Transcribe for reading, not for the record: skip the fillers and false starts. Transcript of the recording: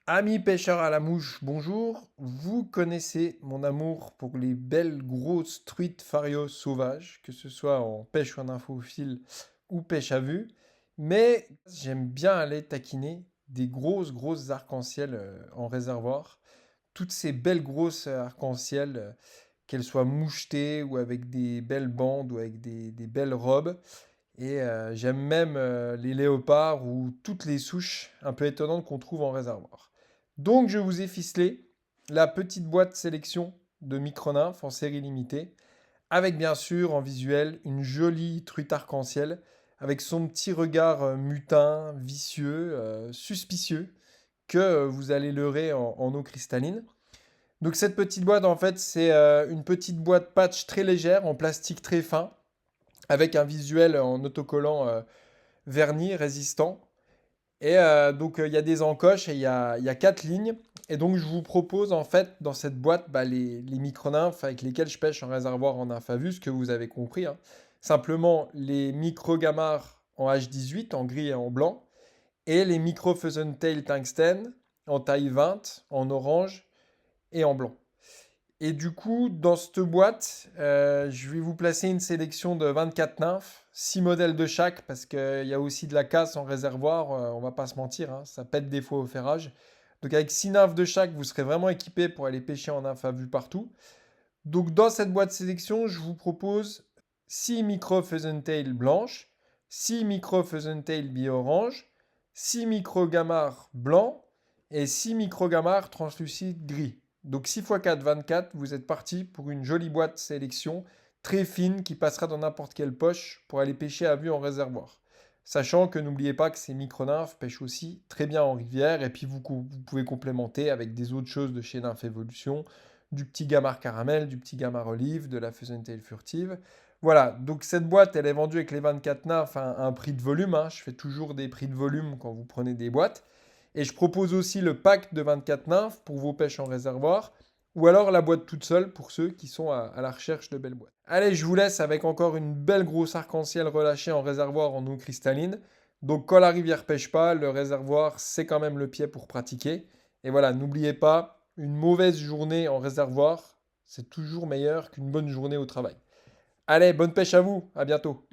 Amis pêcheurs à la mouche, bonjour. Vous connaissez mon amour pour les belles grosses truites farios sauvages, que ce soit en pêche ou en infophile ou pêche à vue. Mais j'aime bien aller taquiner des grosses arcs-en-ciel en réservoir. Toutes ces belles grosses arcs-en-ciel, qu'elles soient mouchetées ou avec des belles bandes ou avec des belles robes. Et j'aime même les léopards ou toutes les souches un peu étonnantes qu'on trouve en réservoir. Donc je vous ai ficelé la petite boîte sélection de micro-nymphes en série limitée, avec bien sûr en visuel une jolie truite arc-en-ciel, avec son petit regard mutin, vicieux, suspicieux, que vous allez leurrer en eau cristalline. Donc cette petite boîte en fait c'est une petite boîte patch très légère en plastique très fin, avec un visuel en autocollant vernis résistant. Et donc il y a des encoches et il y a quatre lignes. Et donc je vous propose en fait dans cette boîte les micro-nymphes avec lesquels je pêche en réservoir en nymphavus, ce que vous avez compris, hein. Simplement les micro-gamars en H18 en gris et en blanc et les micro tail tungsten en taille 20 en orange et en blanc. Et du coup, dans cette boîte, je vais vous placer une sélection de 24 nymphes, 6 modèles de chaque, parce qu'il y a aussi de la casse en réservoir, on va pas se mentir, hein, ça pète des fois au ferrage. Donc avec 6 nymphes de chaque, vous serez vraiment équipé pour aller pêcher en nymphe à vue partout. Donc dans cette boîte sélection, je vous propose 6 micro tail blanches, 6 micro tail bi-orange, 6 micro gamard blancs et 6 micro gamard translucides gris. Donc 6 x 4, 24, vous êtes parti pour une jolie boîte sélection très fine qui passera dans n'importe quelle poche pour aller pêcher à vue en réservoir. Sachant que n'oubliez pas que ces micro-nymphes pêchent aussi très bien en rivière et puis vous pouvez complémenter avec des autres choses de chez Nymph Evolution, du petit gamard caramel, du petit gamard olive, de la tail furtive. Voilà, donc cette boîte, elle est vendue avec les 24 nymphes à un prix de volume, hein. Je fais toujours des prix de volume quand vous prenez des boîtes. Et je propose aussi le pack de 24 nymphes pour vos pêches en réservoir, ou alors la boîte toute seule pour ceux qui sont à la recherche de belles boîtes. Allez, je vous laisse avec encore une belle grosse arc-en-ciel relâchée en réservoir en eau cristalline. Donc quand la rivière pêche pas, le réservoir, c'est quand même le pied pour pratiquer. Et voilà, n'oubliez pas, une mauvaise journée en réservoir, c'est toujours meilleur qu'une bonne journée au travail. Allez, bonne pêche à vous, à bientôt.